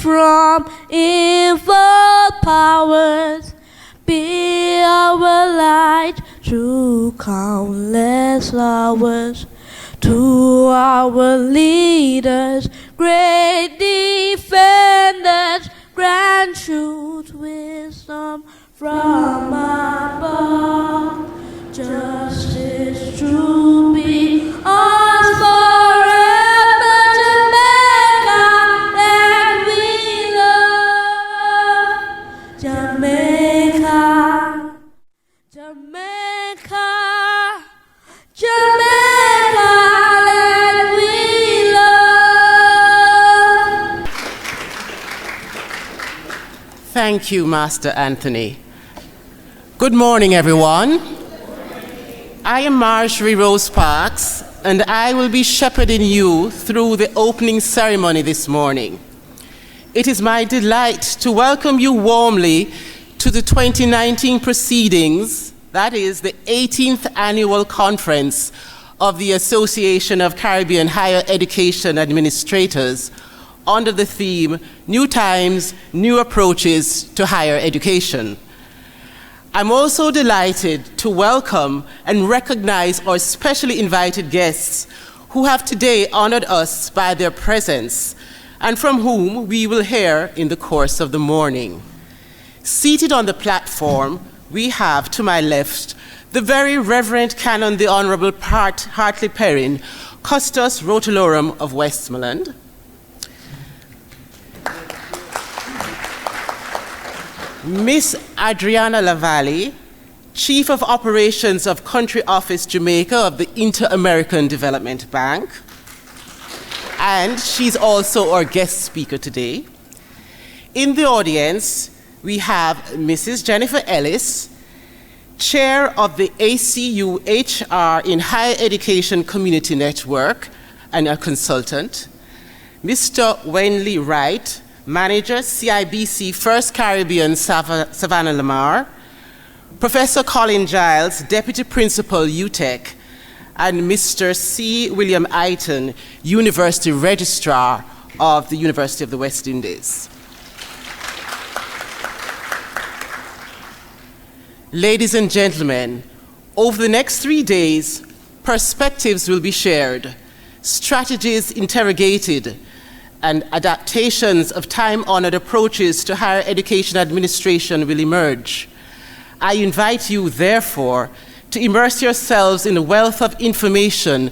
from evil powers. Be our light through countless hours. To our leaders, great defenders, grant truth, wisdom from above. Justice, truth be ours forever. Jamaica, that we love. Jamaica, Jamaica, Jamaica, that we love. Thank you, Master Anthony. Good morning, everyone. I am Marjorie Rose Parks, and I will be shepherding you through the opening ceremony this morning. It is my delight to welcome you warmly to the 2019 proceedings, that is the 18th annual conference of the Association of Caribbean Higher Education Administrators under the theme, New Times, New Approaches to Higher Education. I'm also delighted to welcome and recognize our specially invited guests who have today honored us by their presence and from whom we will hear in the course of the morning. Seated on the platform, we have to my left the very Reverend Canon the Honorable Hartley Perrin, Custos Rotolorum of Westmoreland. Miss Adriana Lavalle, Chief of Operations of Country Office Jamaica of the Inter-American Development Bank. And she's also our guest speaker today. In the audience, we have Mrs. Jennifer Ellis, Chair of the ACHEA in Higher Education Community Network and a consultant, Mr. Wenley Wright, Manager, CIBC First Caribbean, Savannah Lamar, Professor Colin Giles, Deputy Principal, UTEC, and Mr. C. William Eiton, University Registrar of the University of the West Indies. Ladies and gentlemen, over the next 3 days, perspectives will be shared, strategies interrogated, and adaptations of time-honored approaches to higher education administration will emerge. I invite you, therefore, to immerse yourselves in the wealth of information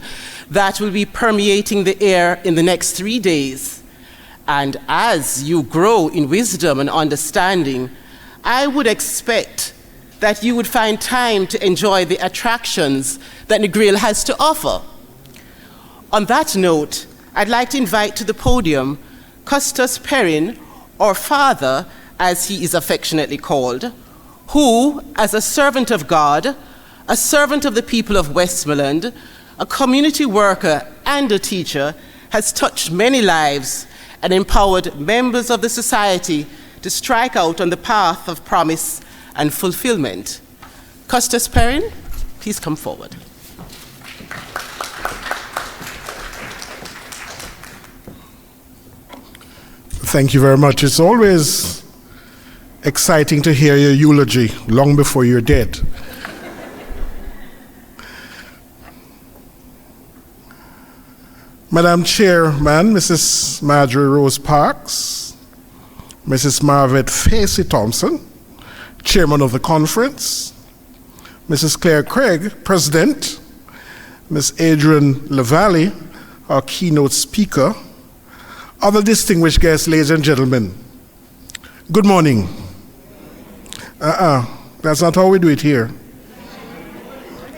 that will be permeating the air in the next 3 days. And as you grow in wisdom and understanding, I would expect that you would find time to enjoy the attractions that Negril has to offer. On that note, I'd like to invite to the podium Custos Perrin, or Father, as he is affectionately called, who, as a servant of God, a servant of the people of Westmoreland, a community worker and a teacher, has touched many lives and empowered members of the society to strike out on the path of promise and fulfillment. Custos Perrin, please come forward. Thank you very much. It's always exciting to hear your eulogy long before you're dead. Madam Chairman, Mrs. Marjorie Rose Parks, Mrs. Marvet Facey Thompson, Chairman of the conference, Mrs. Claire Craig, President, Ms. Adrian Lavalle, our keynote speaker, other distinguished guests, ladies and gentlemen, good morning. That's not how we do it here.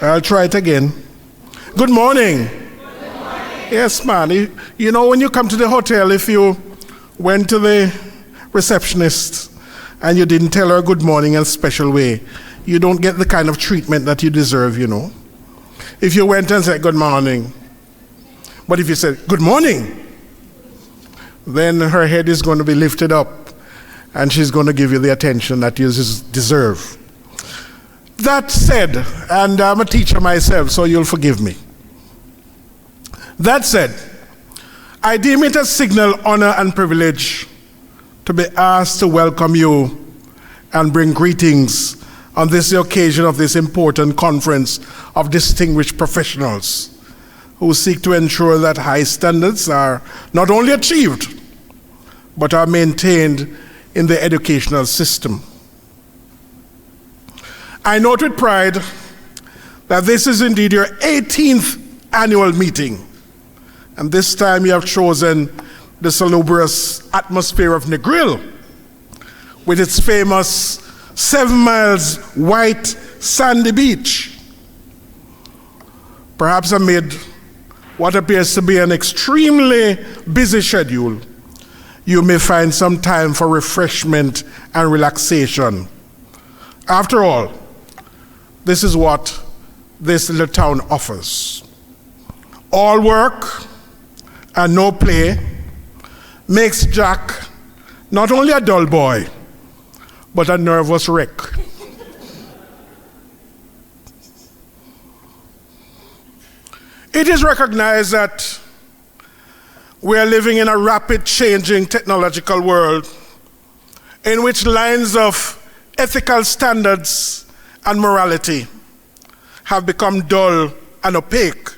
I'll try it again. Good morning. Good morning. Yes, man. You know, when you come to the hotel, if you went to the receptionist and you didn't tell her good morning in a special way, you don't get the kind of treatment that you deserve, you know. If you went and said good morning, but if you said good morning, then her head is going to be lifted up and she's going to give you the attention that you deserve. That said, and I'm a teacher myself, so you'll forgive me. That said, I deem it a signal honor and privilege to be asked to welcome you and bring greetings on this occasion of this important conference of distinguished professionals who seek to ensure that high standards are not only achieved, but are maintained in the educational system. I note with pride that this is indeed your 18th annual meeting, and this time you have chosen the salubrious atmosphere of Negril, with its famous 7 miles white sandy beach. Perhaps amid what appears to be an extremely busy schedule, you may find some time for refreshment and relaxation. After all, this is what this little town offers. All work and no play makes Jack not only a dull boy, but a nervous wreck. It is recognized that we are living in a rapid changing technological world in which lines of ethical standards and morality have become dull and opaque,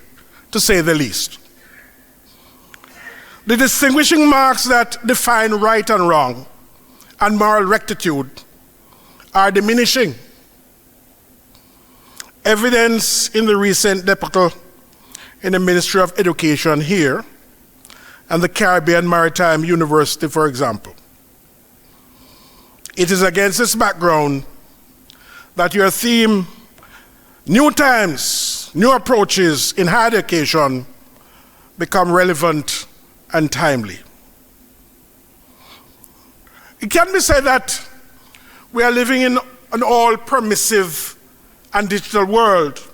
to say the least. The distinguishing marks that define right and wrong and moral rectitude are diminishing. Evidence in the recent debacle in the Ministry of Education here and the Caribbean Maritime University, for example. It is against this background that your theme, New Times, New Approaches in Higher Education, become relevant and timely. It can be said that we are living in an all-permissive and digital world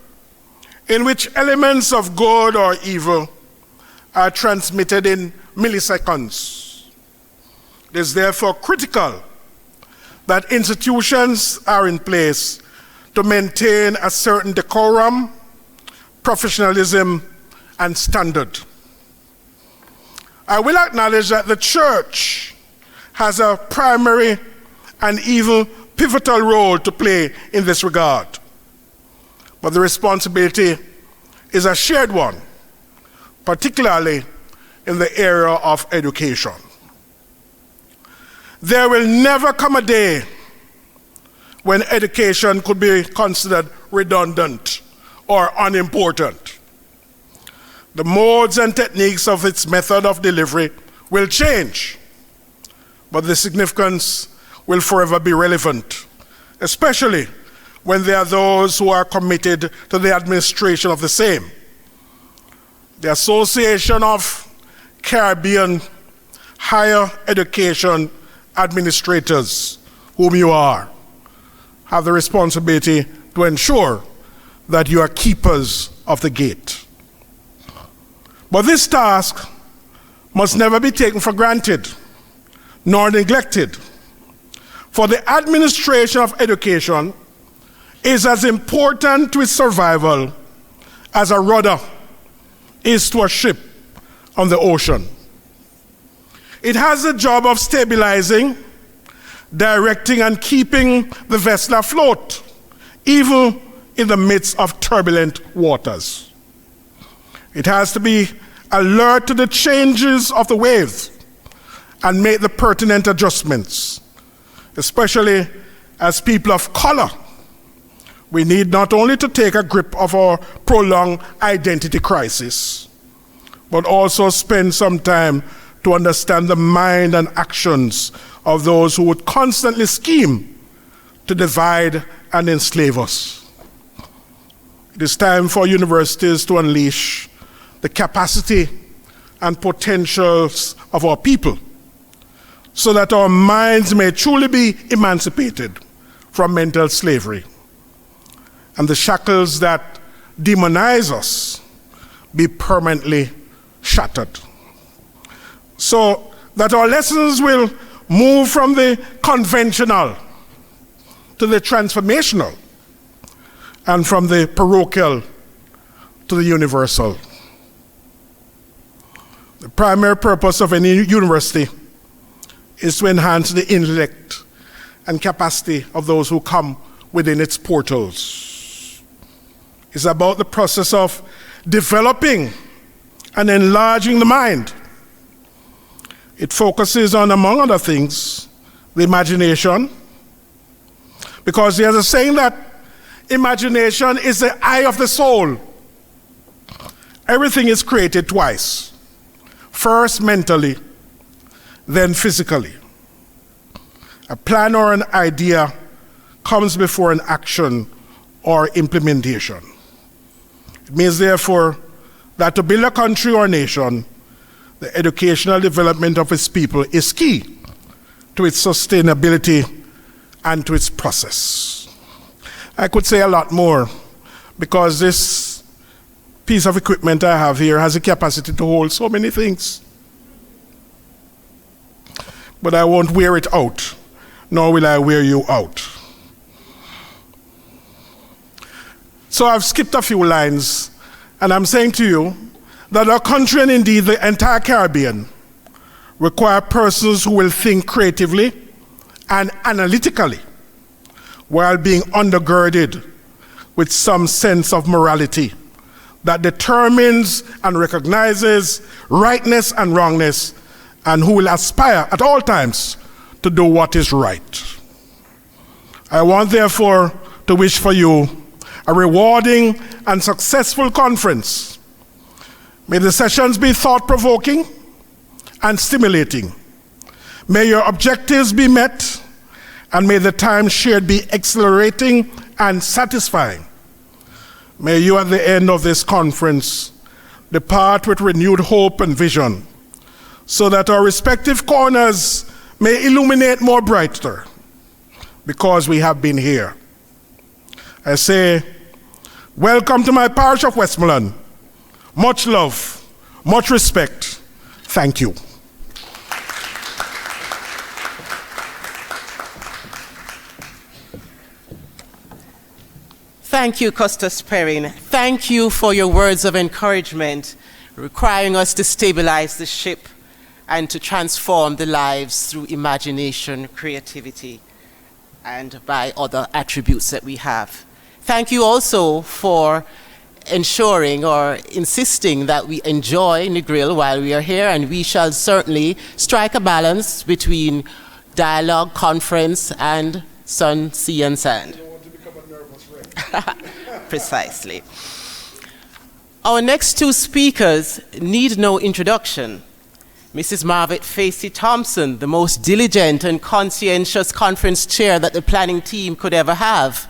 in which elements of good or evil are transmitted in milliseconds. It is therefore critical that institutions are in place to maintain a certain decorum, professionalism, and standard. I will acknowledge that the church has a primary and even pivotal role to play in this regard. But the responsibility is a shared one, particularly in the area of education. There will never come a day when education could be considered redundant or unimportant. The modes and techniques of its method of delivery will change, but the significance will forever be relevant, especially when there are those who are committed to the administration of the same. The Association of Caribbean Higher Education Administrators, whom you are, have the responsibility to ensure that you are keepers of the gate. But this task must never be taken for granted, nor neglected. For the administration of education is as important to its survival as a rudder is to a ship on the ocean. It has the job of stabilizing, directing, and keeping the vessel afloat, even in the midst of turbulent waters. It has to be alert to the changes of the waves and make the pertinent adjustments, especially as people of color. We need not only to take a grip of our prolonged identity crisis, but also spend some time to understand the mind and actions of those who would constantly scheme to divide and enslave us. It is time for universities to unleash the capacity and potentials of our people so that our minds may truly be emancipated from mental slavery and the shackles that demonize us be permanently shattered, so that our lessons will move from the conventional to the transformational and from the parochial to the universal. The primary purpose of any university is to enhance the intellect and capacity of those who come within its portals. It's about the process of developing and enlarging the mind. It focuses on, among other things, the imagination, because there's a saying that imagination is the eye of the soul. Everything is created twice. First mentally, then physically. A plan or an idea comes before an action or implementation. It means, therefore, that to build a country or nation, the educational development of its people is key to its sustainability and to its process. I could say a lot more, because this piece of equipment I have here has a capacity to hold so many things. But I won't wear it out, nor will I wear you out. So I've skipped a few lines, and I'm saying to you that our country, and indeed the entire Caribbean, require persons who will think creatively and analytically while being undergirded with some sense of morality that determines and recognizes rightness and wrongness, and who will aspire at all times to do what is right. I want, therefore, to wish for you a rewarding and successful conference. May the sessions be thought-provoking and stimulating. May your objectives be met, and may the time shared be exhilarating and satisfying. May you, at the end of this conference, depart with renewed hope and vision, so that our respective corners may illuminate more brighter, because we have been here. I say, welcome to my parish of Westmoreland. Much love, much respect. Thank you. Thank you, Custos Perrin. Thank you for your words of encouragement, requiring us to stabilize the ship and to transform the lives through imagination, creativity, and by other attributes that we have. Thank you also for ensuring or insisting that we enjoy the grill while we are here, and we shall certainly strike a balance between dialogue, conference, and sun, sea, and sand. You don't want to become a nervous wreck. Precisely. Our next two speakers need no introduction. Mrs. Margaret Facey Thompson, the most diligent and conscientious conference chair that the planning team could ever have.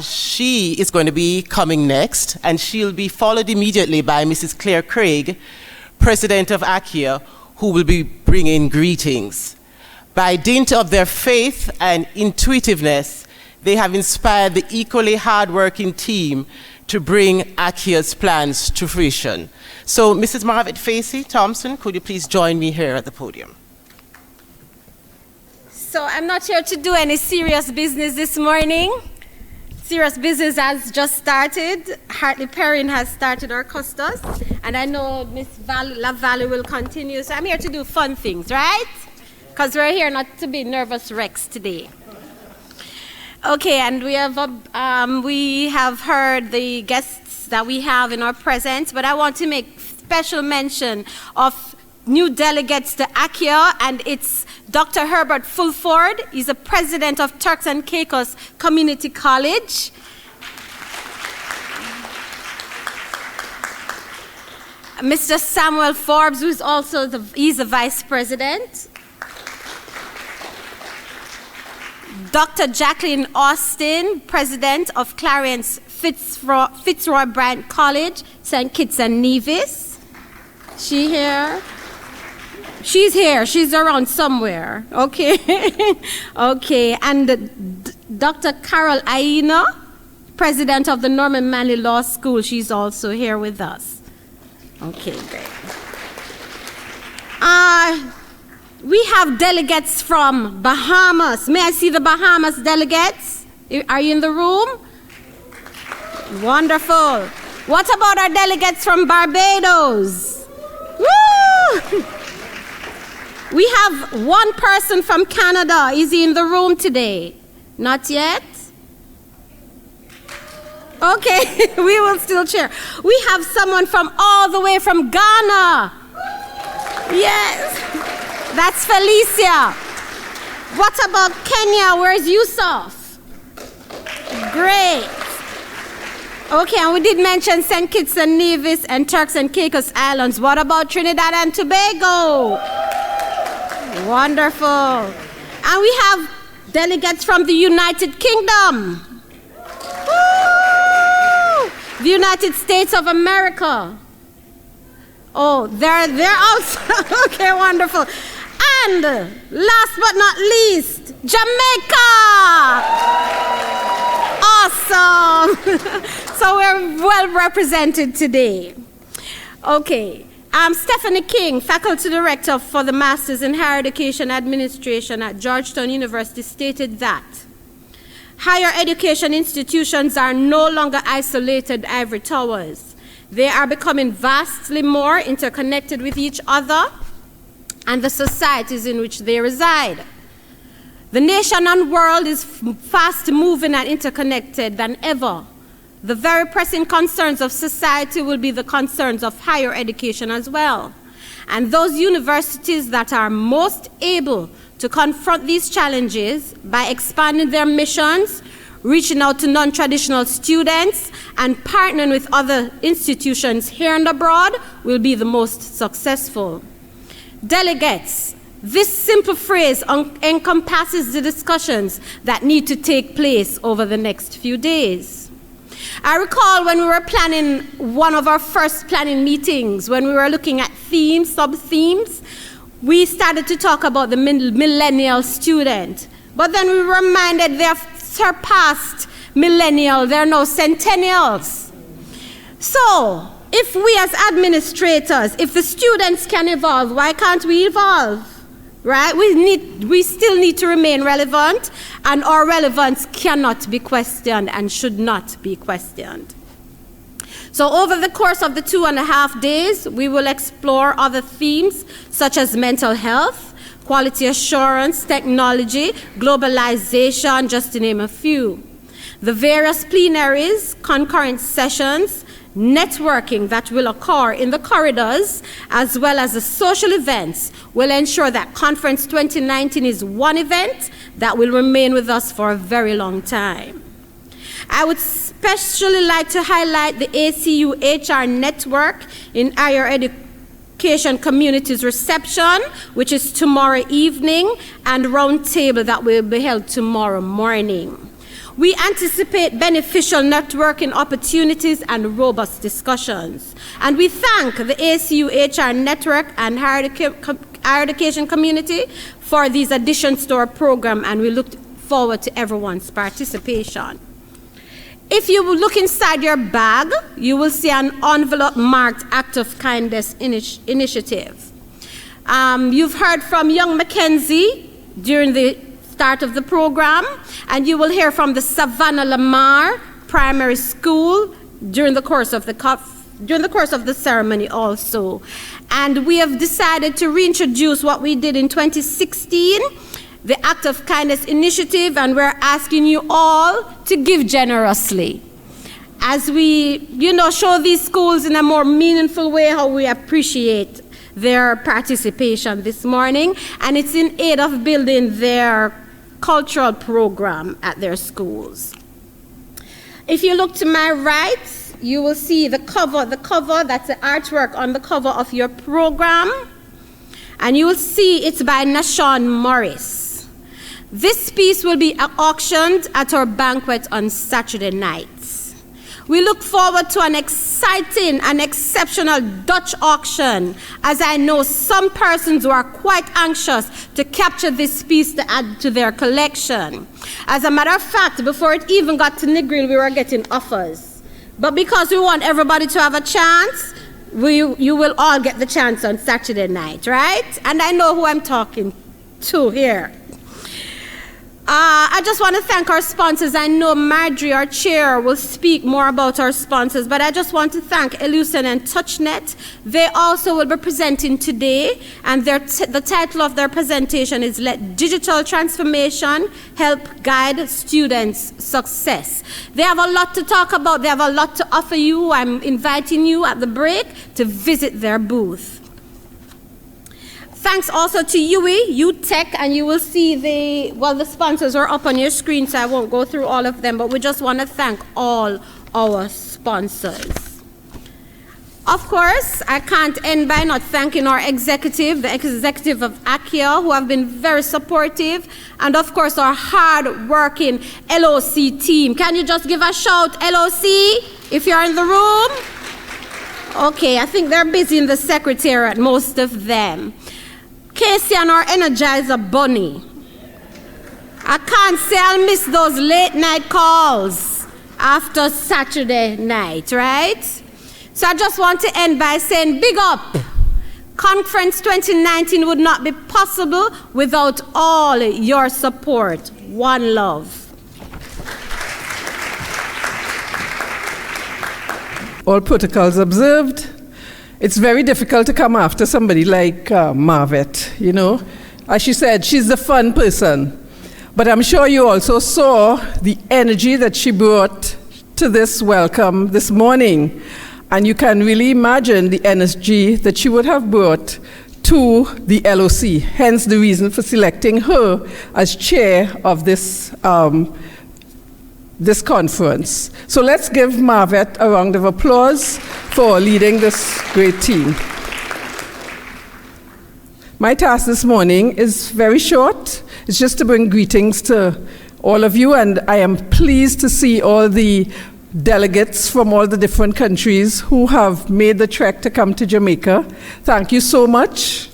She is going to be coming next, and she'll be followed immediately by Mrs. Claire Craig, President of ACHEA, who will be bringing greetings. By dint of their faith and intuitiveness, they have inspired the equally hardworking team to bring ACHEA's plans to fruition. So, Mrs. Margaret Facey Thompson, could you please join me here at the podium? So I'm not here to do any serious business this morning. Serious business has just started. Hartley Perrin has started our custos, and I know Miss LaValle will continue. So I'm here to do fun things, right? Because we're here not to be nervous wrecks today. Okay, and we have heard the guests that we have in our presence, but I want to make special mention of new delegates to ACHEA, and it's Dr. Herbert Fulford. He's the president of Turks and Caicos Community College. Mr. Samuel Forbes, who's also he's the vice president. Dr. Jacqueline Austin, president of Clarence Fitzroy Bryant College, St. Kitts and Nevis. She here? She's here. She's around somewhere. Okay. Okay. And Dr. Carol Aina, president of the Norman Manley Law School. She's also here with us. Okay, great. We have delegates from Bahamas. May I see the Bahamas delegates? Are you in the room? Wonderful. What about our delegates from Barbados? Woo! We have one person from Canada. Is he in the room today? Not yet? Okay, we will still cheer. We have someone from all the way from Ghana. Yes, that's Felicia. What about Kenya? Where's Yusuf? Great. Okay, and we did mention St. Kitts and Nevis and Turks and Caicos Islands. What about Trinidad and Tobago? Wonderful. And we have delegates from the United Kingdom. Woo! The United States of America. Oh, they're also. Okay, wonderful. And last but not least, Jamaica. Awesome. So we're well represented today. Okay. I'm Stephanie King, Faculty Director for the Masters in Higher Education Administration at Georgetown University, stated that higher education institutions are no longer isolated ivory towers. They are becoming vastly more interconnected with each other and the societies in which they reside. The nation and world is fast moving and interconnected than ever. The very pressing concerns of society will be the concerns of higher education as well. And those universities that are most able to confront these challenges by expanding their missions, reaching out to non-traditional students, and partnering with other institutions here and abroad will be the most successful. Delegates, this simple phrase encompasses the discussions that need to take place over the next few days. I recall when we were planning one of our first planning meetings, when we were looking at themes, sub-themes, we started to talk about the millennial student. But then we were reminded they have surpassed millennial, they're now centennials. So, if we as administrators, if the students can evolve, why can't we evolve? Right? We still need to remain relevant, and our relevance cannot be questioned and should not be questioned. So over the course of the 2.5 days, we will explore other themes such as mental health, quality assurance, technology, globalization, just to name a few. The various plenaries, concurrent sessions, networking that will occur in the corridors, as well as the social events, will ensure that Conference 2019 is one event that will remain with us for a very long time. I would especially like to highlight the ACHEA network in higher education communities reception, which is tomorrow evening, and roundtable that will be held tomorrow morning. We anticipate beneficial networking opportunities and robust discussions. And we thank the ACHEA network and higher education community for these additions to our program, and we look forward to everyone's participation. If you look inside your bag, you will see an envelope marked Act of Kindness Initiative. You've heard from young Mackenzie during the start of the program, and you will hear from the Savannah Lamar Primary School during the course of the ceremony also. And we have decided to reintroduce what we did in 2016, the Act of Kindness Initiative, and we're asking you all to give generously as we, show these schools in a more meaningful way how we appreciate their participation this morning, and it's in aid of building their cultural program at their schools. If you look to my right, you will see the cover, that's the artwork on the cover of your program, and you will see it's by Nashawn Morris. This piece will be auctioned at our banquet on Saturday nights. We look forward to an exciting and exceptional Dutch auction, as I know some persons who are quite anxious to capture this piece to add to their collection. As a matter of fact, before it even got to Negril, we were getting offers. But because we want everybody to have a chance, you will all get the chance on Saturday night, right? And I know who I'm talking to here. I just want to thank our sponsors. I know Marjorie, our chair, will speak more about our sponsors, but I just want to thank Elucid and TouchNet. They also will be presenting today, and the title of their presentation is Let Digital Transformation Help Guide Students' Success. They have a lot to talk about. They have a lot to offer you. I'm inviting you at the break to visit their booth. Thanks also to UE, UTech, and you will see the sponsors are up on your screen, so I won't go through all of them, but we just want to thank all our sponsors. Of course, I can't end by not thanking our executive, the executive of ACHEA, who have been very supportive, and of course our hard-working LOC team. Can you just give a shout, LOC, if you're in the room? Okay, I think they're busy in the secretariat, most of them. Casey and our Energizer Bunny. I can't say I'll miss those late night calls after Saturday night, right? So I just want to end by saying big up. Conference 2019 would not be possible without all your support. One love. All protocols observed. It's very difficult to come after somebody like Marvet, you know. As she said, she's the fun person. But I'm sure you also saw the energy that she brought to this welcome this morning. And you can really imagine the energy that she would have brought to the LOC, hence the reason for selecting her as chair of this conference. So let's give Marvet a round of applause for leading this great team. My task this morning is very short. It's just to bring greetings to all of you, and I am pleased to see all the delegates from all the different countries who have made the trek to come to Jamaica. Thank you so much.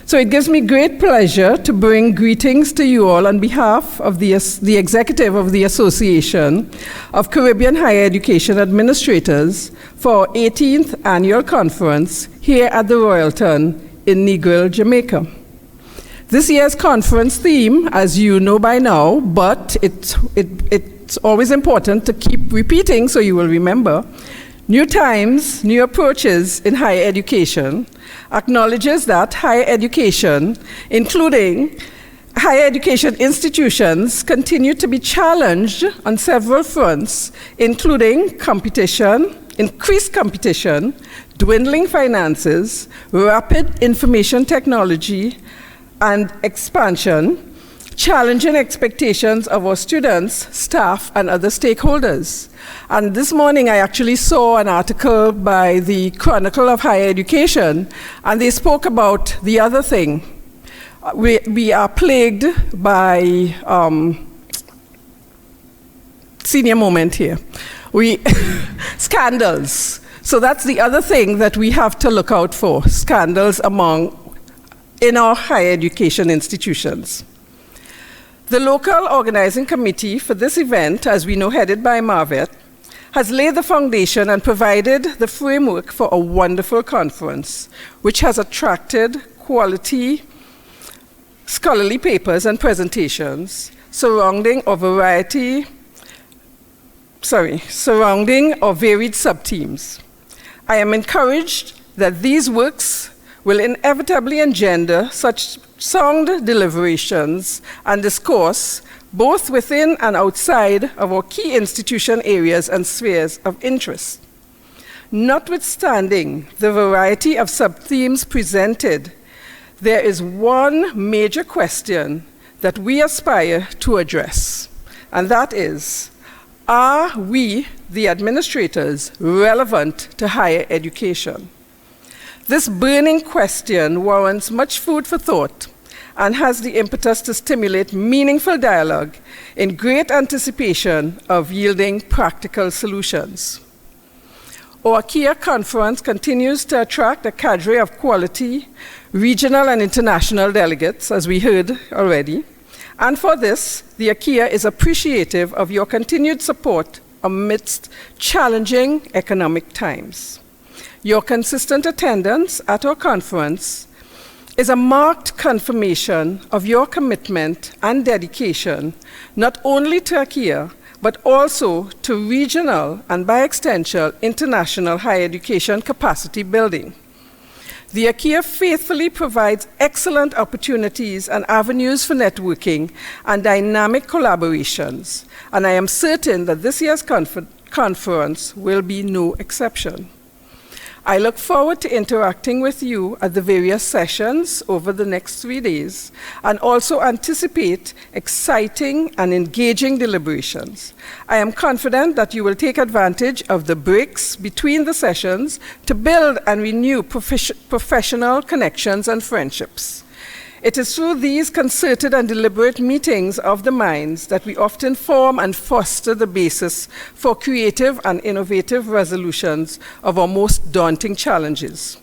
So it gives me great pleasure to bring greetings to you all on behalf of the executive of the Association of Caribbean Higher Education Administrators for our 18th annual conference here at the Royalton in Negril, Jamaica. This year's conference theme, as you know by now, but it's always important to keep repeating so you will remember, New Times, New Approaches in Higher Education, acknowledges that higher education, including higher education institutions, continue to be challenged on several fronts, including competition, increased competition, dwindling finances, rapid information technology, and expansion, challenging expectations of our students, staff, and other stakeholders. And this morning, I actually saw an article by the Chronicle of Higher Education, and they spoke about the other thing. We are plagued by senior moment here. Scandals. So that's the other thing that we have to look out for, scandals in our higher education institutions. The local organizing committee for this event, as we know, headed by Marvet, has laid the foundation and provided the framework for a wonderful conference, which has attracted quality scholarly papers and presentations surrounding our varied sub-themes. I am encouraged that these works will inevitably engender such sound deliberations and discourse both within and outside of our key institution areas and spheres of interest. Notwithstanding the variety of sub-themes presented, there is one major question that we aspire to address, and that is, are we, the administrators, relevant to higher education? This burning question warrants much food for thought and has the impetus to stimulate meaningful dialogue in great anticipation of yielding practical solutions. Our ACHEA conference continues to attract a cadre of quality regional and international delegates, as we heard already. And for this, the ACHEA is appreciative of your continued support amidst challenging economic times. Your consistent attendance at our conference is a marked confirmation of your commitment and dedication, not only to ACHEA, but also to regional and, by extension, international higher education capacity building. The ACHEA faithfully provides excellent opportunities and avenues for networking and dynamic collaborations, and I am certain that this year's conference will be no exception. I look forward to interacting with you at the various sessions over the next 3 days, and also anticipate exciting and engaging deliberations. I am confident that you will take advantage of the breaks between the sessions to build and renew professional connections and friendships. It is through these concerted and deliberate meetings of the minds that we often form and foster the basis for creative and innovative resolutions of our most daunting challenges.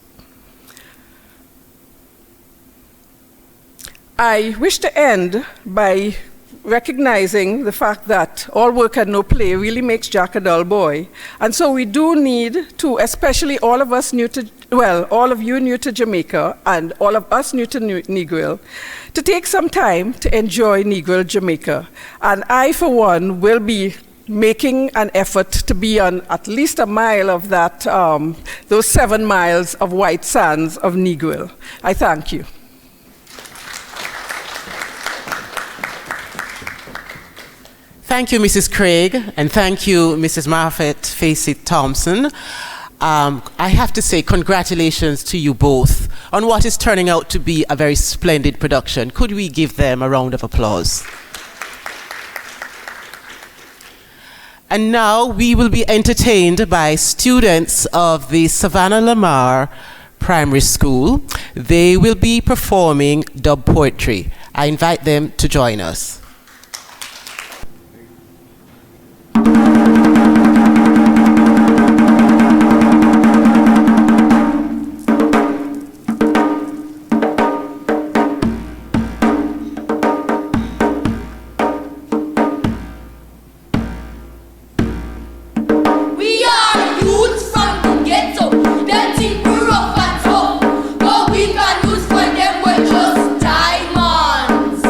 I wish to end by recognizing the fact that all work and no play really makes Jack a dull boy. And so we do need to, especially all of us new to, well, all of you new to Jamaica and all of us new to Negril, to take some time to enjoy Negril Jamaica. And I, for one, will be making an effort to be on at least a mile of that, those 7 miles of white sands of Negril. I thank you. Thank you, Mrs. Craig, and thank you, Mrs. Marfet Facey Thompson. I have to say congratulations to you both on what is turning out to be a very splendid production. Could we give them a round of applause? And now we will be entertained by students of the Savannah Lamar Primary School. They will be performing dub poetry. I invite them to join us. But we can use for them, we're just diamonds.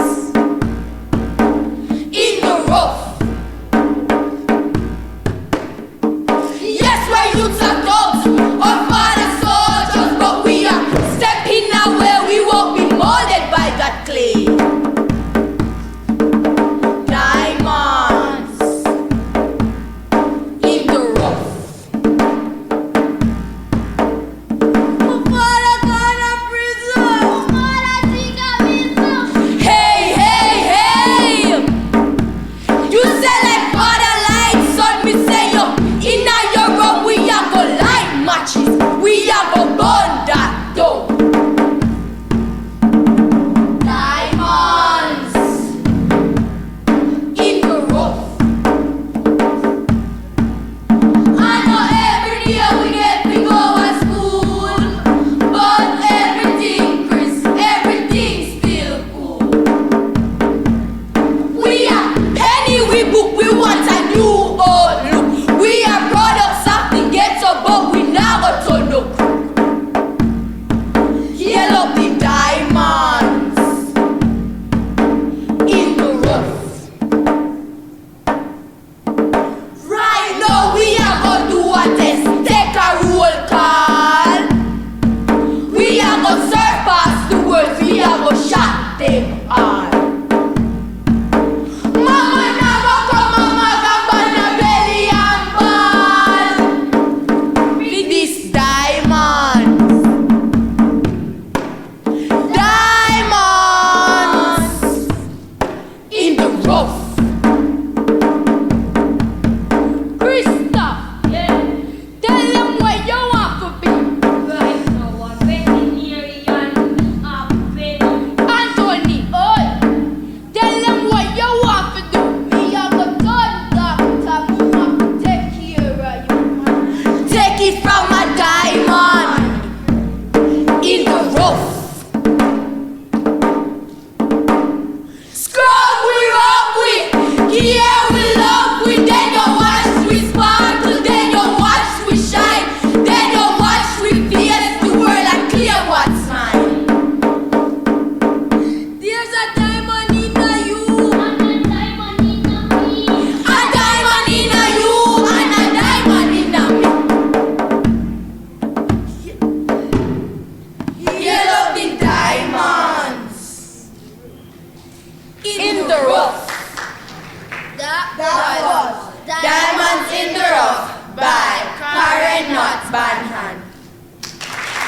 That was Diamonds in the Rough by Karen Not Banhan.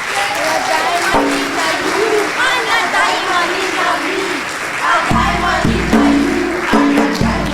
A diamond in a you and a diamond in a me. A diamond in a you and a diamond.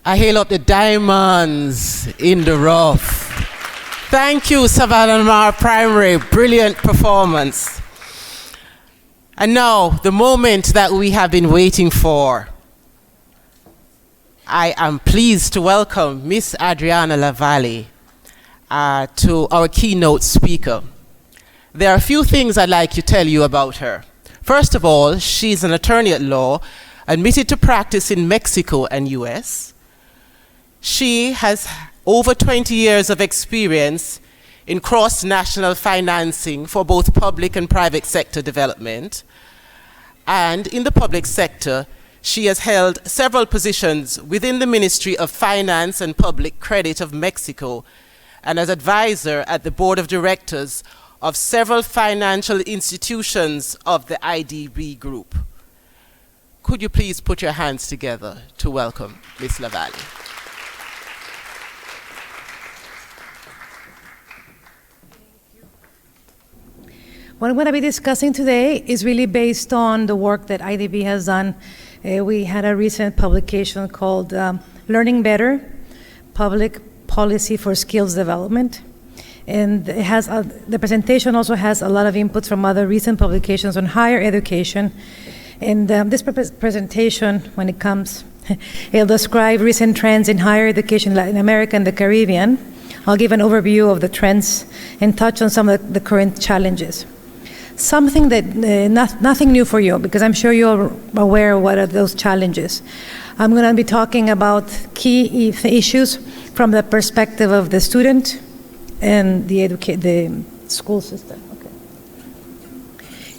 I hail up the diamonds in the rough. Thank you, Savannah Mar Primary. Brilliant performance. And now, the moment that we have been waiting for. I am pleased to welcome Miss Adriana Lavalle to our keynote speaker. There are a few things I'd like to tell you about her. First of all, she's an attorney at law, admitted to practice in Mexico and US. She has over 20 years of experience in cross-national financing for both public and private sector development. And in the public sector, she has held several positions within the Ministry of Finance and Public Credit of Mexico and as advisor at the board of directors of several financial institutions of the IDB group. Could you please put your hands together to welcome Ms. Lavalle? What I'm going to be discussing today is really based on the work that IDB has done. We had a recent publication called Learning Better, Public Policy for Skills Development. And it has the presentation also has a lot of input from other recent publications on higher education. And this presentation, when it comes, it'll describe recent trends in higher education in Latin America and the Caribbean. I'll give an overview of the trends and touch on some of the current challenges. Something that, nothing new for you, because I'm sure you're aware of what are those challenges. I'm going to be talking about key issues from the perspective of the student and the school system. Okay.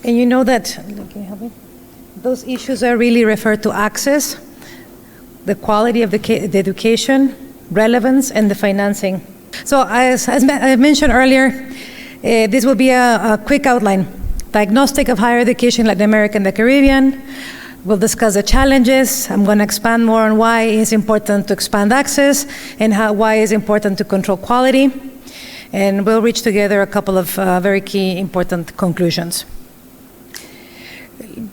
And you know that, can you help me? Those issues are really referred to access, the quality of the education, relevance, and the financing. So as I mentioned earlier, this will be a quick outline. Diagnostic of higher education in Latin America and the Caribbean. We'll discuss the challenges. I'm going to expand more on why it's important to expand access and why it's important to control quality. And we'll reach together a couple of very key important conclusions.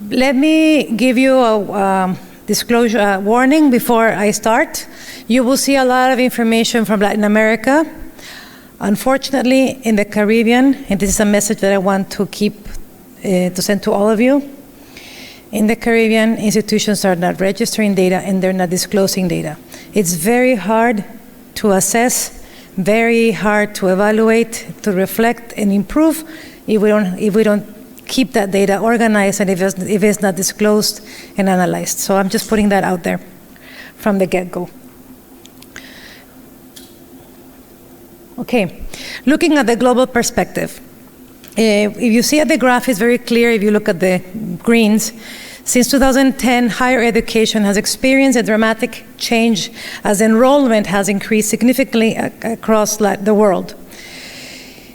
Let me give you a disclosure warning before I start. You will see a lot of information from Latin America. Unfortunately, in the Caribbean, and this is a message that I want to to send to all of you, in the Caribbean, institutions are not registering data and they're not disclosing data. It's very hard to assess, very hard to evaluate, to reflect and improve if we don't keep that data organized and if it's not disclosed and analyzed. So I'm just putting that out there from the get-go. Okay, looking at the global perspective. If you see at the graph, it's very clear if you look at the greens. Since 2010, higher education has experienced a dramatic change as enrollment has increased significantly across the world.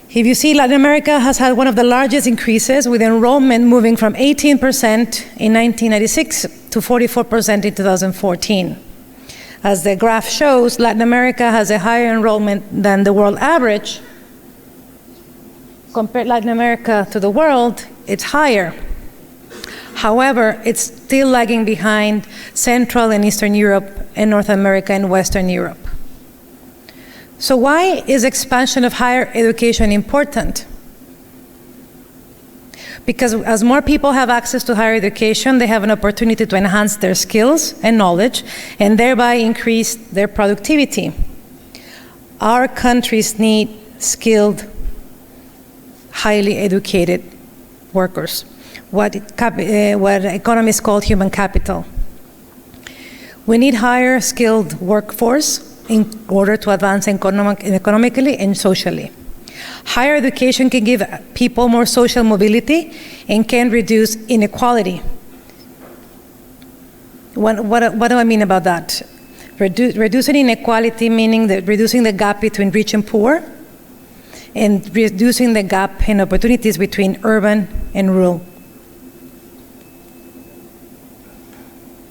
If you see, Latin America has had one of the largest increases, with enrollment moving from 18% in 1996 to 44% in 2014. As the graph shows, Latin America has a higher enrollment than the world average. Compare Latin America to the world, it's higher. However, it's still lagging behind Central and Eastern Europe and North America and Western Europe. So why is expansion of higher education important? Because as more people have access to higher education, they have an opportunity to enhance their skills and knowledge and thereby increase their productivity. Our countries need skilled, highly educated workers, what economists call human capital. We need higher skilled workforce in order to advance economically and socially. Higher education can give people more social mobility and can reduce inequality. What do I mean about that? Reducing inequality, meaning that reducing the gap between rich and poor, and reducing the gap in opportunities between urban and rural.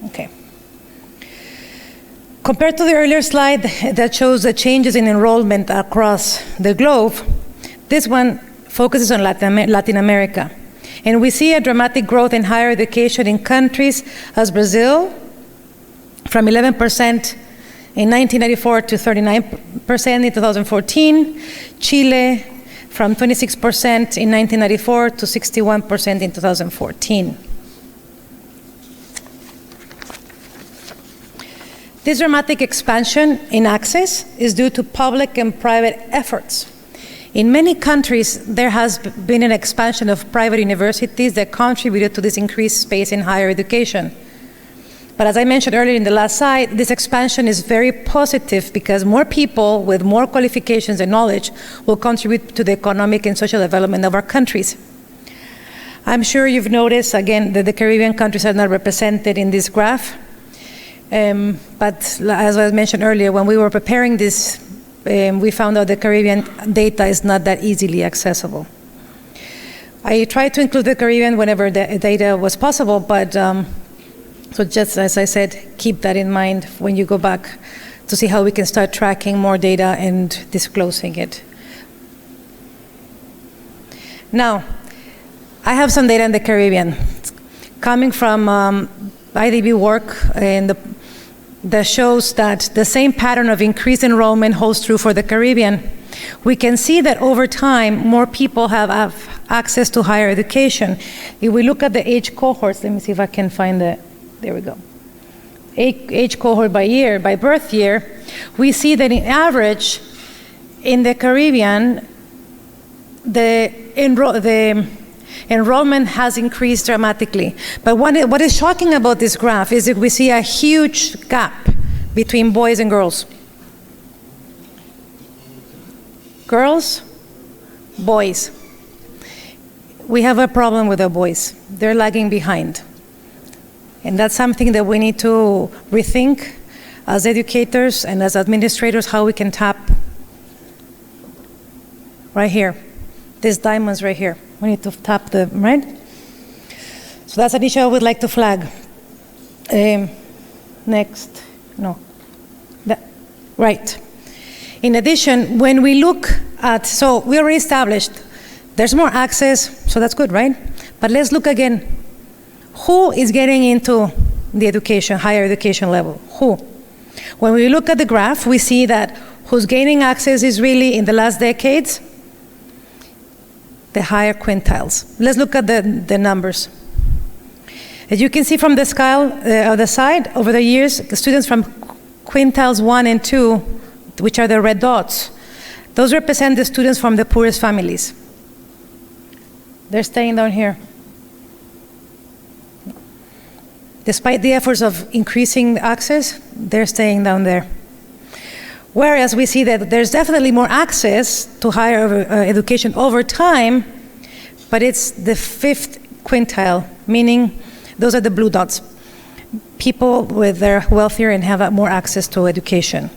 Okay. Compared to the earlier slide that shows the changes in enrollment across the globe, this one focuses on Latin America. And we see a dramatic growth in higher education in countries as Brazil, from 11% in 1994 to 39% in 2014, Chile from 26% in 1994 to 61% in 2014. This dramatic expansion in access is due to public and private efforts. In many countries, there has been an expansion of private universities that contributed to this increased space in higher education. But as I mentioned earlier in the last slide, this expansion is very positive because more people with more qualifications and knowledge will contribute to the economic and social development of our countries. I'm sure you've noticed, again, that the Caribbean countries are not represented in this graph. But as I mentioned earlier, when we were preparing this, we found out the Caribbean data is not that easily accessible. I tried to include the Caribbean whenever the data was possible, but so just as I said, keep that in mind when you go back to see how we can start tracking more data and disclosing it. Now, I have some data in the Caribbean coming from IDB work that shows that the same pattern of increased enrollment holds true for the Caribbean. we can see that over time, more people have access to higher education. If we look at the age cohorts, let me see if I can find there we go. Age cohort by year, by birth year, we see that in average, in the Caribbean, the enrollment has increased dramatically. But what is shocking about this graph is that we see a huge gap between boys and girls. Girls, boys. We have a problem with the boys. They're lagging behind. And that's something that we need to rethink as educators and as administrators, how we can tap right here. These diamonds right here. We need to tap them, right? So that's an issue I would like to flag. Next. No. Right. In addition, when we look at, so we already established there's more access, so that's good, right? But let's look again. Who is getting into the education, higher education level? Who? When we look at the graph, we see that who's gaining access is really, in the last decades, the higher quintiles. Let's look at the numbers. As you can see from the scale of the side, over the years, the students from quintiles 1 and 2, which are the red dots, those represent the students from the poorest families. They're staying down here. Despite the efforts of increasing access, they're staying down there. Whereas we see that there's definitely more access to higher education over time, but it's the 5th quintile, meaning those are the blue dots. People with their wealthier and have more access to education.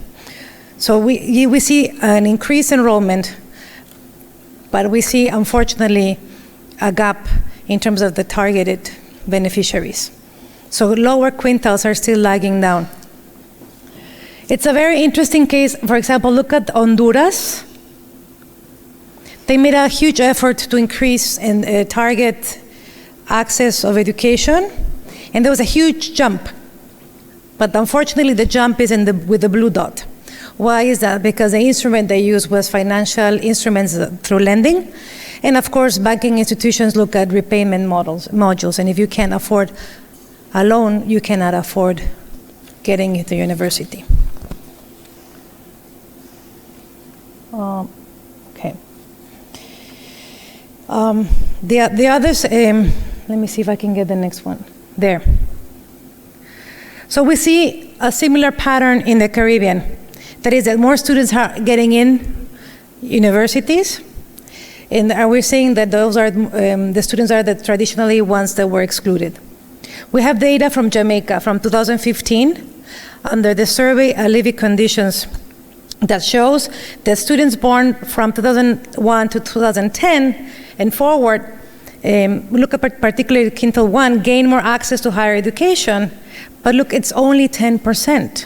So we see an increased enrollment, but we see, unfortunately, a gap in terms of the targeted beneficiaries. So lower quintiles are still lagging down. It's a very interesting case. For example, look at Honduras. They made a huge effort to increase and target access of education, and there was a huge jump. But unfortunately, the jump is with the blue dot. Why is that? Because the instrument they used was financial instruments through lending. And of course, banking institutions look at repayment modules. And if you can't afford a loan, you cannot afford getting into university. Okay. The others, let me see if I can get the next one. There. So we see a similar pattern in the Caribbean. That is that more students are getting in universities, and we're seeing that those are the students are the traditionally ones that were excluded. We have data from Jamaica from 2015 under the survey of living conditions that shows that students born from 2001 to 2010 and forward, look at particularly quintile 1, gain more access to higher education, but look, it's only 10%.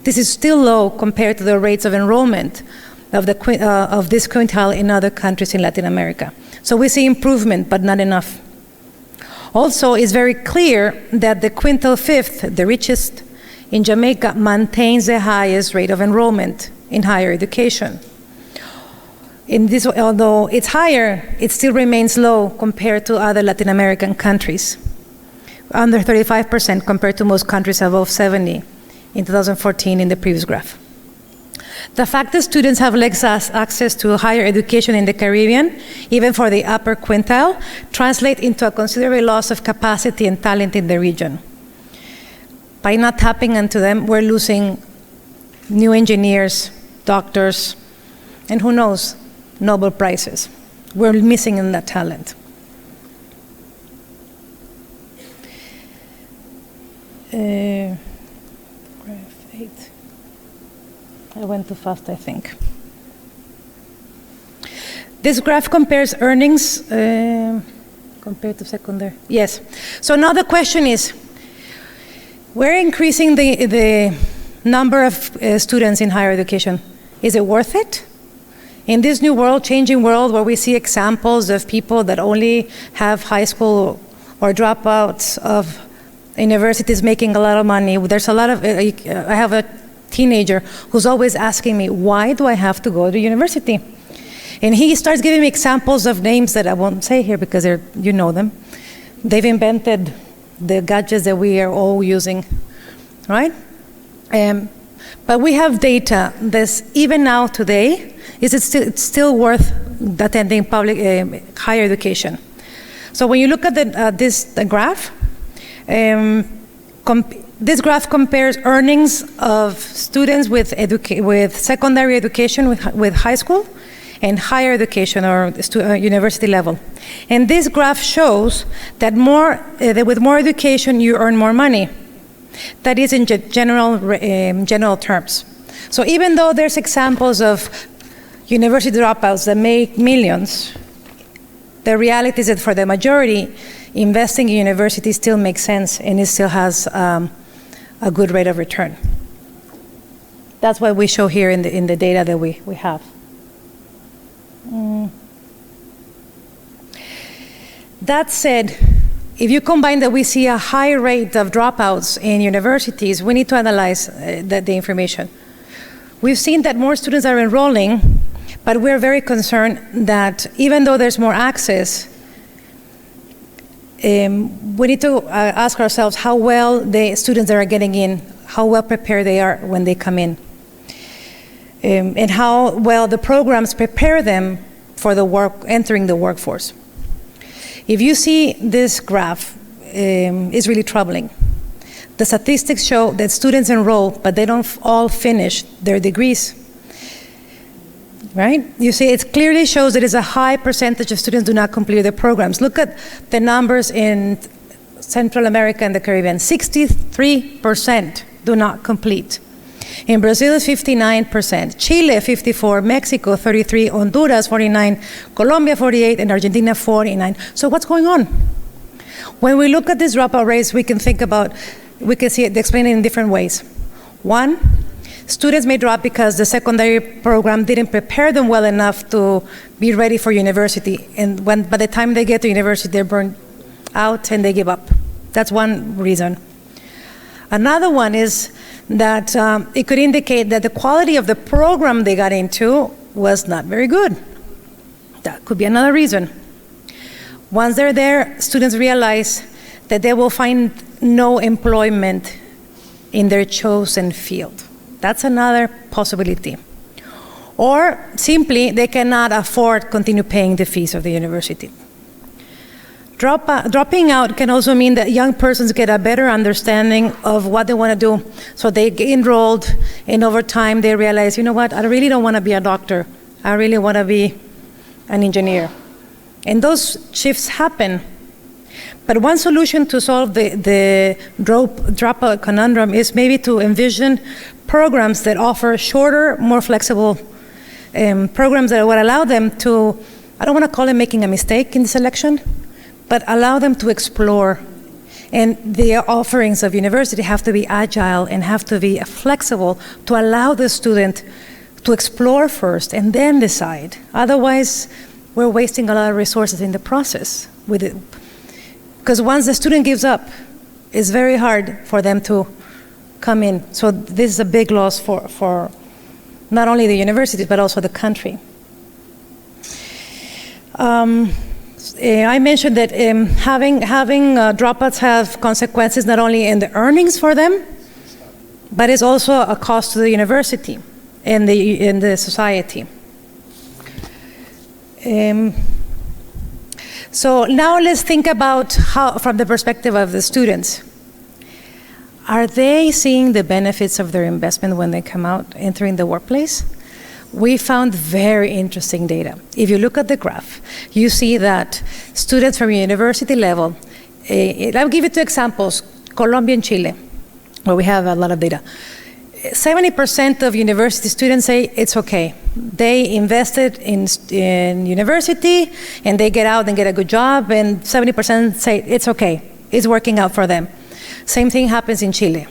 This is still low compared to the rates of enrollment of this quintile in other countries in Latin America. So we see improvement, but not enough. Also, it's very clear that the quintile 5th, the richest in Jamaica, maintains the highest rate of enrollment in higher education. Although it's higher, it still remains low compared to other Latin American countries, under 35% compared to most countries above 70 in 2014 in the previous graph. The fact that students have less access to higher education in the Caribbean, even for the upper quintile, translates into a considerable loss of capacity and talent in the region. By not tapping into them, we're losing new engineers, doctors, and who knows, Nobel Prizes. We're missing in that talent. Graph 8. I went too fast, I think. This graph compares earnings compared to secondary. Yes. So now the question is, we're increasing the number of students in higher education. Is it worth it? In this new world, changing world, where we see examples of people that only have high school or dropouts of universities making a lot of money, there's a lot of, I have a teenager who's always asking me, why do I have to go to university? And he starts giving me examples of names that I won't say here because you know them. They've invented the gadgets that we are all using, right? But we have data that's even now today, it's still worth attending public higher education. So when you look at the graph, this graph compares earnings of students with secondary education, with high school, and higher education or university level. And this graph shows that with more education you earn more money. That is in general terms. So even though there's examples of university dropouts that make millions, the reality is that for the majority, investing in university still makes sense and it still has a good rate of return. That's what we show here in the data that we have. That said, if you combine that we see a high rate of dropouts in universities, we need to analyze the information. We've seen that more students are enrolling, but we're very concerned that even though there's more access, we need to ask ourselves how well the students that are getting in, how well prepared they are when they come in, and how well the programs prepare them for entering the workforce. If you see this graph, it's really troubling. The statistics show that students enroll, but they don't all finish their degrees. Right? You see, it clearly shows that it's a high percentage of students do not complete their programs. Look at the numbers in Central America and the Caribbean. 63% do not complete. In Brazil, 59%. Chile, 54%. Mexico, 33%. Honduras, 49%. Colombia, 48%. And Argentina, 49%. So what's going on? When we look at these dropout rates, we can see it explained in different ways. One, students may drop because the secondary program didn't prepare them well enough to be ready for university. And by the time they get to university, they're burned out and they give up. That's one reason. Another one is that it could indicate that the quality of the program they got into was not very good. That could be another reason. Once they're there, students realize that they will find no employment in their chosen field. That's another possibility. Or simply, they cannot afford continue paying the fees of the university. Dropping out can also mean that young persons get a better understanding of what they want to do. So they get enrolled, and over time they realize, you know what, I really don't want to be a doctor. I really want to be an engineer. And those shifts happen. But one solution to solve the dropout conundrum is maybe to envision programs that offer shorter, more flexible programs that would allow them to, I don't want to call it making a mistake in the selection, but allow them to explore. And the offerings of university have to be agile and have to be flexible to allow the student to explore first and then decide. Otherwise, we're wasting a lot of resources in the process with it. Because once the student gives up, it's very hard for them to come in. So this is a big loss for not only the universities, but also the country. I mentioned that having dropouts have consequences not only in the earnings for them, but it's also a cost to the university and in the society. So now let's think about how, from the perspective of the students. Are they seeing the benefits of their investment when they come out, entering the workplace? We found very interesting data. If you look at the graph, you see that students from university level, I'll give you two examples, Colombia and Chile, where we have a lot of data. 70% of university students say it's okay. They invested in university and they get out and get a good job, and 70% say it's okay, it's working out for them. Same thing happens in Chile.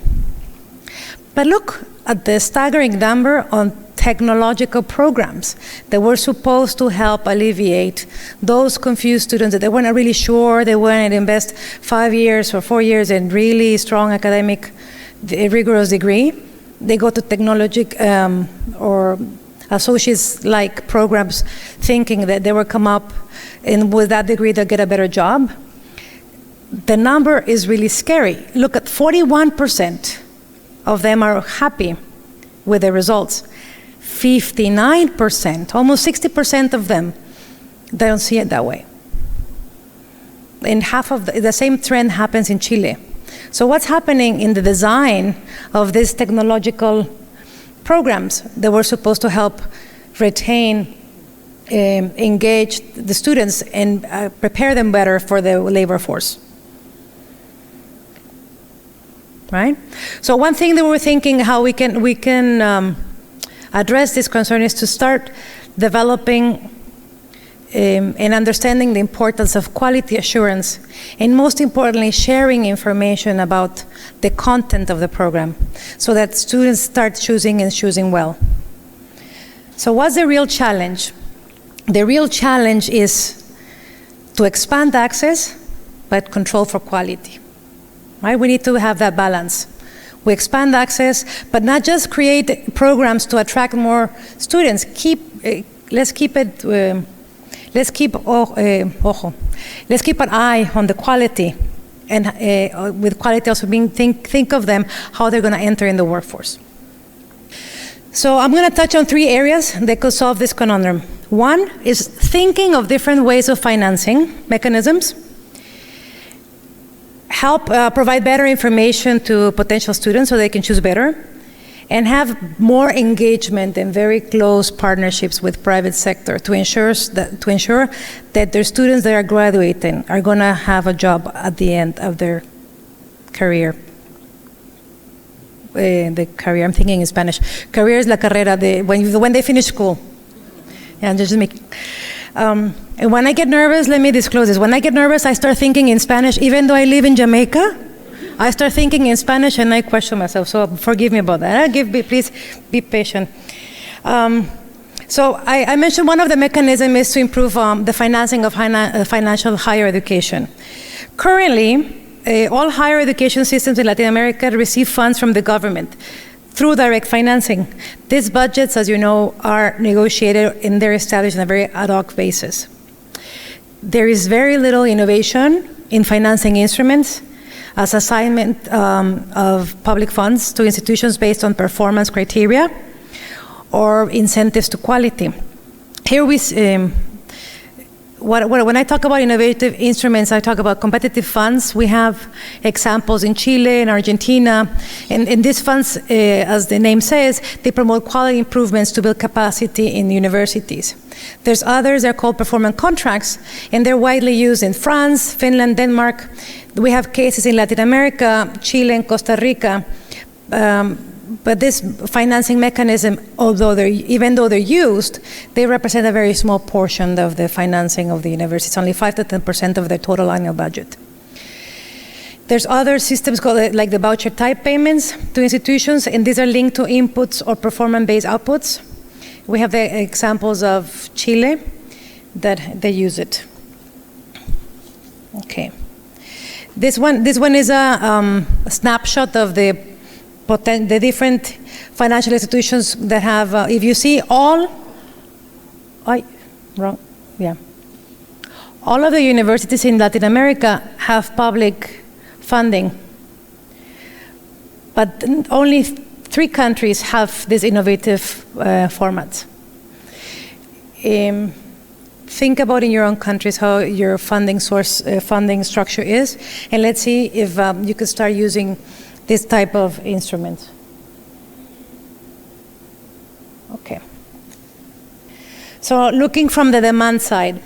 But look at the staggering number on technological programs that were supposed to help alleviate those confused students that they weren't really sure they wanted to invest 5 years or 4 years in really strong academic rigorous degree. they go to technology or associates-like programs thinking that they will come up and with that degree they'll get a better job. The number is really scary. Look at 41% of them are happy with the results. 59%, almost 60% of them, they don't see it that way. And half of the same trend happens in Chile. So what's happening in the design of these technological programs that were supposed to help retain, engage the students and prepare them better for the labor force? Right? So one thing that we're thinking how we can address this concern is to start developing and understanding the importance of quality assurance, and most importantly, sharing information about the content of the program so that students start choosing and choosing well. So what's the real challenge? The real challenge is to expand access, but control for quality. Right? We need to have that balance. We expand access, but not just create programs to attract more students. Let's keep an eye on the quality, and with quality also being think of them how they're going to enter in the workforce. So I'm going to touch on 3 areas that could solve this conundrum. One is thinking of different ways of financing mechanisms. Help provide better information to potential students so they can choose better, and have more engagement and very close partnerships with private sector to ensure that their students that are graduating are going to have a job at the end of their career. The career, I'm thinking in Spanish. Career is la carrera, when they finish school. Yeah, just make. And when I get nervous, let me disclose this. When I get nervous, I start thinking in Spanish. Even though I live in Jamaica, I start thinking in Spanish and I question myself. So forgive me about that. Please be patient. So I mentioned one of the mechanisms is to improve the financing of financial higher education. Currently, all higher education systems in Latin America receive funds from the government through direct financing. These budgets, as you know, are negotiated and they're established on a very ad hoc basis. There is very little innovation in financing instruments as assignment of public funds to institutions based on performance criteria or incentives to quality. Here we when I talk about innovative instruments, I talk about competitive funds. We have examples in Chile and Argentina. And these funds, as the name says, they promote quality improvements to build capacity in universities. There's others, they're called performance contracts, and they're widely used in France, Finland, Denmark. We have cases in Latin America, Chile, and Costa Rica. But this financing mechanism, even though they're used, they represent a very small portion of the financing of the university. It's only 5 to 10% of their total annual budget. There's other systems called like the voucher type payments to institutions, and these are linked to inputs or performance-based outputs. We have the examples of Chile that they use it. Okay. This one is a snapshot of the different financial institutions that have, if you see all of the universities in Latin America have public funding, but only 3 countries have these innovative formats. Think about in your own countries how your funding structure is, and let's see if you could start using this type of instruments. Okay. So looking from the demand side,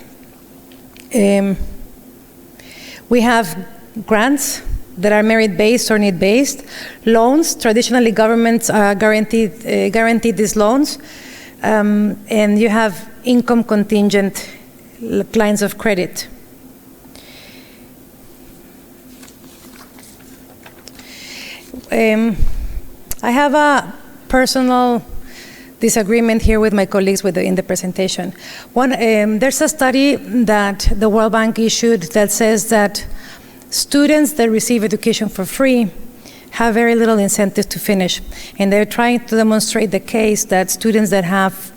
we have grants that are merit-based or need-based, loans. Traditionally, governments guaranteed these loans, and you have income contingent lines of credit. I have a personal disagreement here with my colleagues in the presentation. There's a study that the World Bank issued that says that students that receive education for free have very little incentive to finish. And they're trying to demonstrate the case that students that have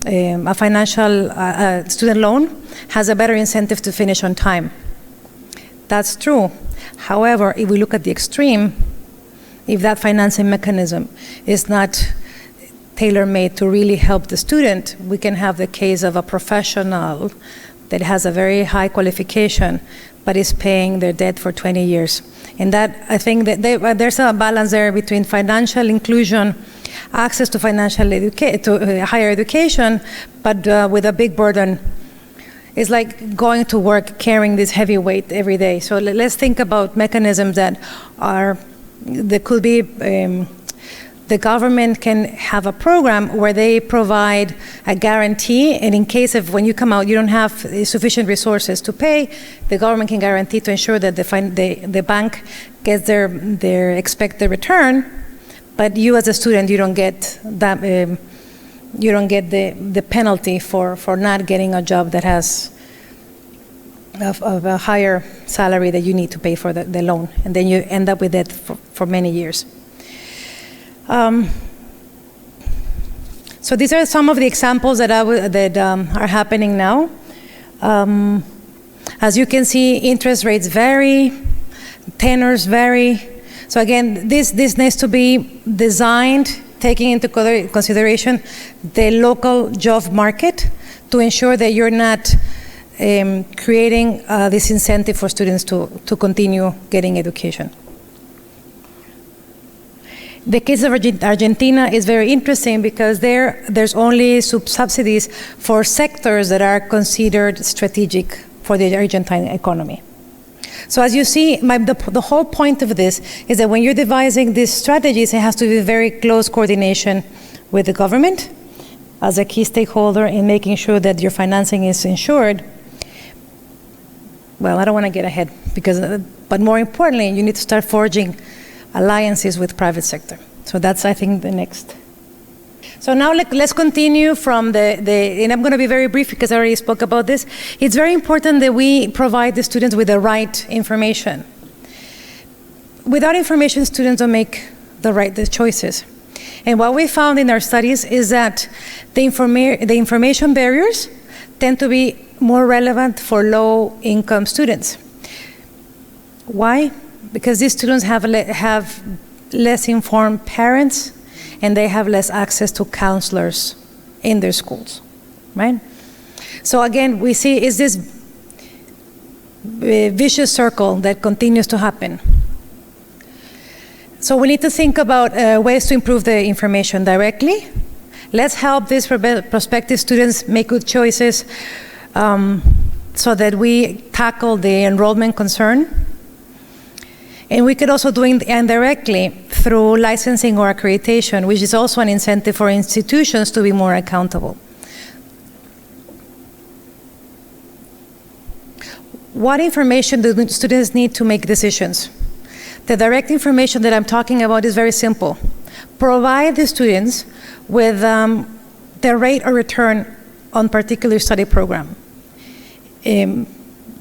a financial student loan has a better incentive to finish on time. That's true. However, if we look at the extreme, if that financing mechanism is not tailor-made to really help the student, we can have the case of a professional that has a very high qualification but is paying their debt for 20 years. And that, I think that there's a balance there between financial inclusion, access to higher education, but with a big burden. It's like going to work carrying this heavy weight every day. So let's think about mechanisms that could be, the government can have a program where they provide a guarantee, and in case of when you come out, you don't have sufficient resources to pay, the government can guarantee to ensure that the bank gets their expected return, but you as a student, you don't get that, you don't get the penalty for not getting a job that has of a higher salary that you need to pay for the loan, and then you end up with it for many years. So these are some of the examples that are happening now. As you can see, interest rates vary, tenors vary. So again, this needs to be designed taking into consideration the local job market to ensure that you're not creating this incentive for students to continue getting education. The case of Argentina is very interesting because there's only subsidies for sectors that are considered strategic for the Argentine economy. So as you see, the whole point of this is that when you're devising these strategies, it has to be very close coordination with the government as a key stakeholder in making sure that your financing is ensured. Well, I don't want to get ahead, but more importantly, you need to start forging alliances with private sector. So that's, I think, the next. So now let's continue from and I'm going to be very brief because I already spoke about this. It's very important that we provide the students with the right information. Without information, students don't make the choices. And what we found in our studies is that the information barriers tend to be more relevant for low-income students. Why? Because these students have less informed parents, and they have less access to counselors in their schools, right? So again, we see is this vicious circle that continues to happen. So we need to think about ways to improve the information directly. Let's help these prospective students make good choices so that we tackle the enrollment concern. And we could also do it indirectly through licensing or accreditation, which is also an incentive for institutions to be more accountable. What information do students need to make decisions? The direct information that I'm talking about is very simple. Provide the students with the rate of return on particular study program.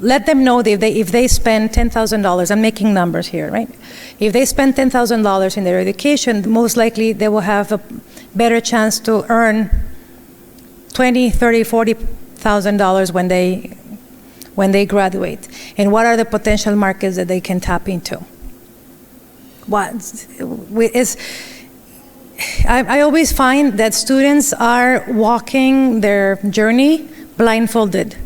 Let them know that if they spend $10,000, I'm making numbers here, right? If they spend $10,000 in their education, most likely they will have a better chance to earn $20,000, $30,000, $40,000 when they graduate. And what are the potential markets that they can tap into? I always find that students are walking their journey blindfolded.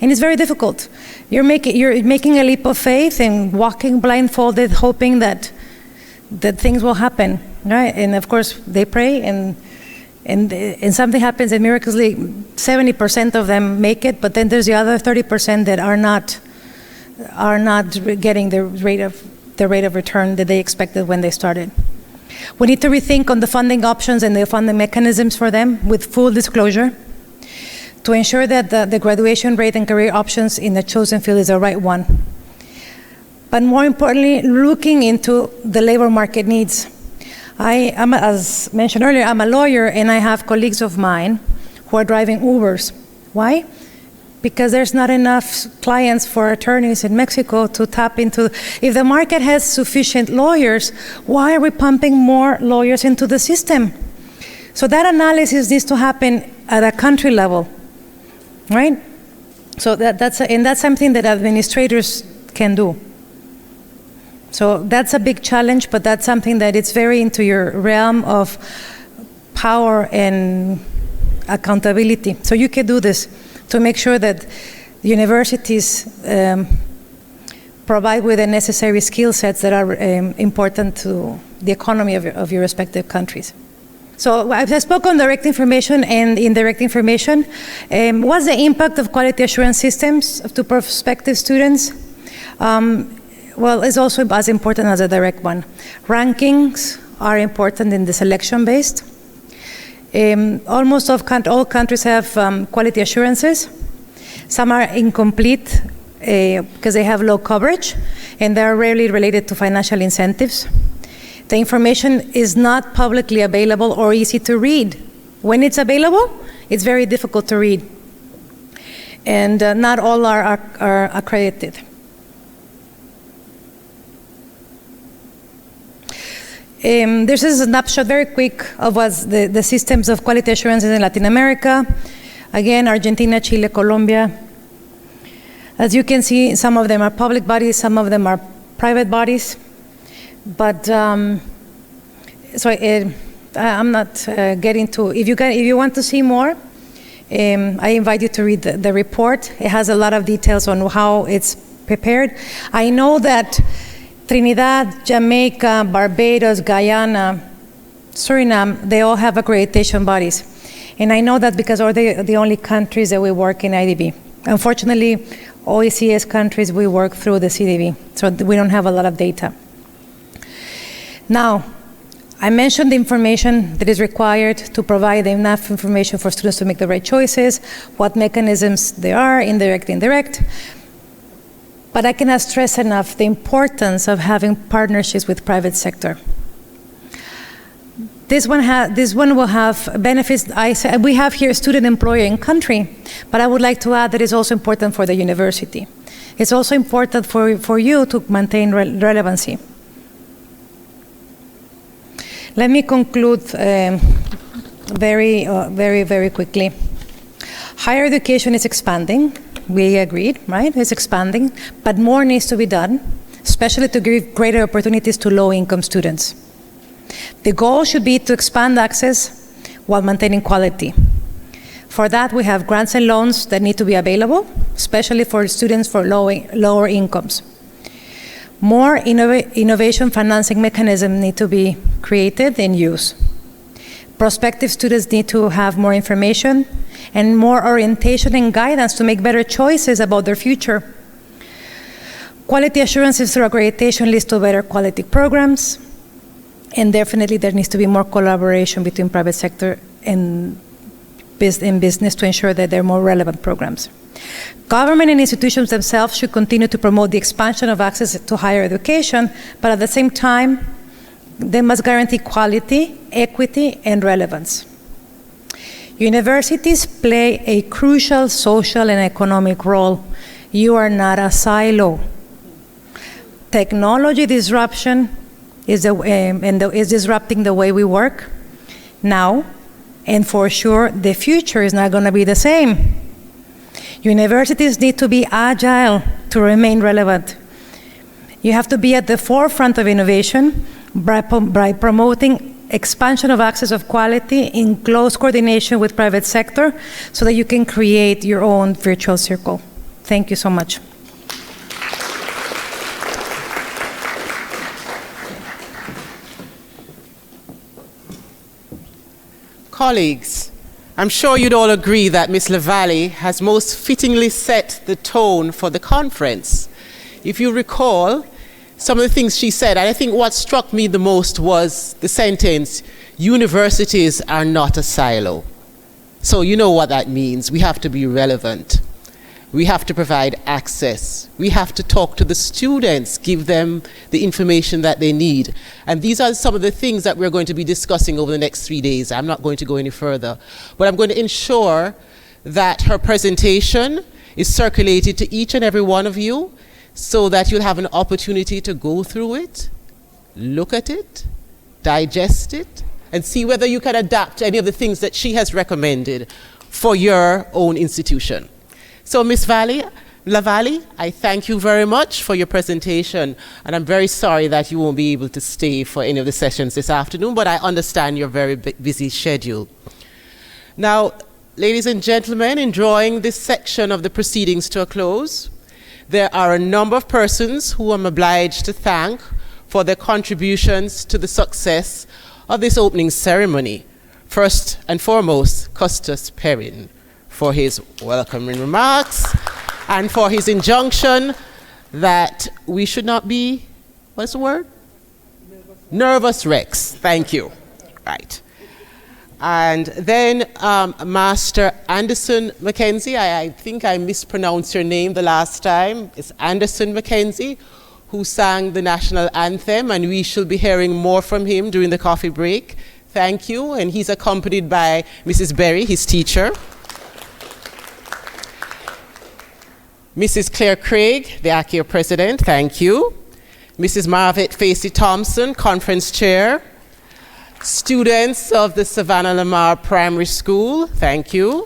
And it's very difficult. You're making a leap of faith and walking blindfolded, hoping that things will happen, right? And of course, they pray, and something happens, and miraculously, 70% of them make it. But then there's the other 30% that are not getting the rate of return that they expected when they started. We need to rethink on the funding options and the funding mechanisms for them with full disclosure, to ensure that the graduation rate and career options in the chosen field is the right one. But more importantly, looking into the labor market needs. As mentioned earlier, I'm a lawyer, and I have colleagues of mine who are driving Ubers. Why? because there's not enough clients for attorneys in Mexico to tap into. If the market has sufficient lawyers, why are we pumping more lawyers into the system? So that analysis needs to happen at a country level, right? So that's something that administrators can do. So that's a big challenge, but that's something that it's very into your realm of power and accountability. So you can do this to make sure that universities provide with the necessary skill sets that are important to the economy of your respective countries. So I've spoken on direct information and indirect information. What's the impact of quality assurance systems to prospective students? Well, it's also as important as a direct one. Rankings are important in the selection-based. Almost all countries have quality assurances. Some are incomplete because they have low coverage, and they are rarely related to financial incentives. The information is not publicly available or easy to read. When it's available, it's very difficult to read. And not all are accredited. This is a snapshot, very quick, of what's the systems of quality assurance in Latin America. Again, Argentina, Chile, Colombia. As you can see, some of them are public bodies, some of them are private bodies. But I'm not getting to. If you want to see more, I invite you to read the report. It has a lot of details on how it's prepared. I know that Trinidad, Jamaica, Barbados, Guyana, Suriname, they all have accreditation bodies. And I know that because they're the only countries that we work in IDB. Unfortunately, OECS countries, we work through the CDB, so we don't have a lot of data. Now, I mentioned the information that is required to provide enough information for students to make the right choices, what mechanisms there are, indirect, indirect. But I cannot stress enough the importance of having partnerships with private sector. This one will have benefits. We have here student, employer, and country, but I would like to add that it's also important for the university. It's also important for you to maintain relevancy. Let me conclude very quickly. Higher education is expanding. We agreed, right? It's expanding, but more needs to be done, especially to give greater opportunities to low-income students. The goal should be to expand access while maintaining quality. For that, we have grants and loans that need to be available, especially for students for lower incomes. More innovation financing mechanisms need to be created and used. Prospective students need to have more information and more orientation and guidance to make better choices about their future. Quality assurances through accreditation leads to better quality programs, and definitely there needs to be more collaboration between private sector and business to ensure that they're more relevant programs. Government and institutions themselves should continue to promote the expansion of access to higher education, but at the same time, they must guarantee quality, equity, and relevance. Universities play a crucial social and economic role. You are not a silo. Technology disruption is disrupting the way we work now, and for sure, the future is not going to be the same. Universities need to be agile to remain relevant. You have to be at the forefront of innovation by promoting expansion of access of quality in close coordination with private sector so that you can create your own virtual circle. Thank you so much. Colleagues, I'm sure you'd all agree that Ms. LaValle has most fittingly set the tone for the conference. If you recall, some of the things she said, and I think what struck me the most was the sentence, universities are not a silo. So you know what that means. We have to be relevant. We have to provide access. We have to talk to the students, give them the information that they need. And these are some of the things that we're going to be discussing over the next 3 days. I'm not going to go any further. But I'm going to ensure that her presentation is circulated to each and every one of you so that you'll have an opportunity to go through it, look at it, digest it, and see whether you can adapt any of the things that she has recommended for your own institution. So, Ms. LaValle, I thank you very much for your presentation, and I'm very sorry that you won't be able to stay for any of the sessions this afternoon, but I understand your very busy schedule. Now, ladies and gentlemen, in drawing this section of the proceedings to a close, there are a number of persons who I'm obliged to thank for their contributions to the success of this opening ceremony. First and foremost, Custis Perrin, for his welcoming remarks and for his injunction that we should not be, what's the word? Nervous wrecks. Thank you. Right. And then Master Anderson Mackenzie, I think I mispronounced your name the last time. It's Anderson Mackenzie, who sang the national anthem, and we shall be hearing more from him during the coffee break. Thank you. And he's accompanied by Mrs. Berry, his teacher. Mrs. Claire Craig, the ACHEA president, thank you. Mrs. Marvette Facey Thompson, conference chair. Students of the Savannah Lamar Primary School, thank you.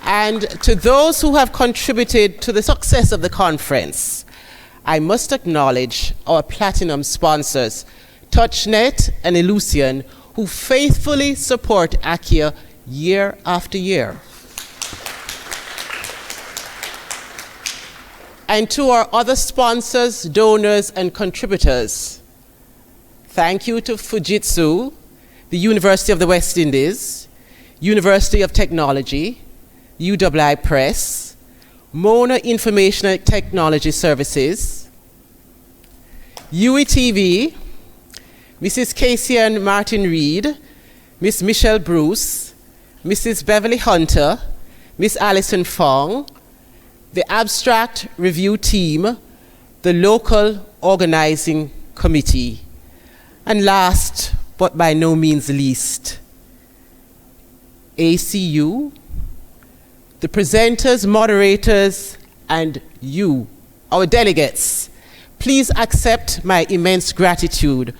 And to those who have contributed to the success of the conference, I must acknowledge our platinum sponsors, TouchNet and Illusion, who faithfully support ACHEA year after year. And to our other sponsors, donors, and contributors, thank you to Fujitsu, the University of the West Indies, University of Technology, UWI Press, Mona Information and Technology Services, UETV, Mrs. Casey and Martin Reed, Miss Michelle Bruce, Mrs. Beverly Hunter, Miss Alison Fong, the Abstract Review Team, the local organizing committee, and last but by no means least, ACU, the presenters, moderators, and you, our delegates. Please accept my immense gratitude.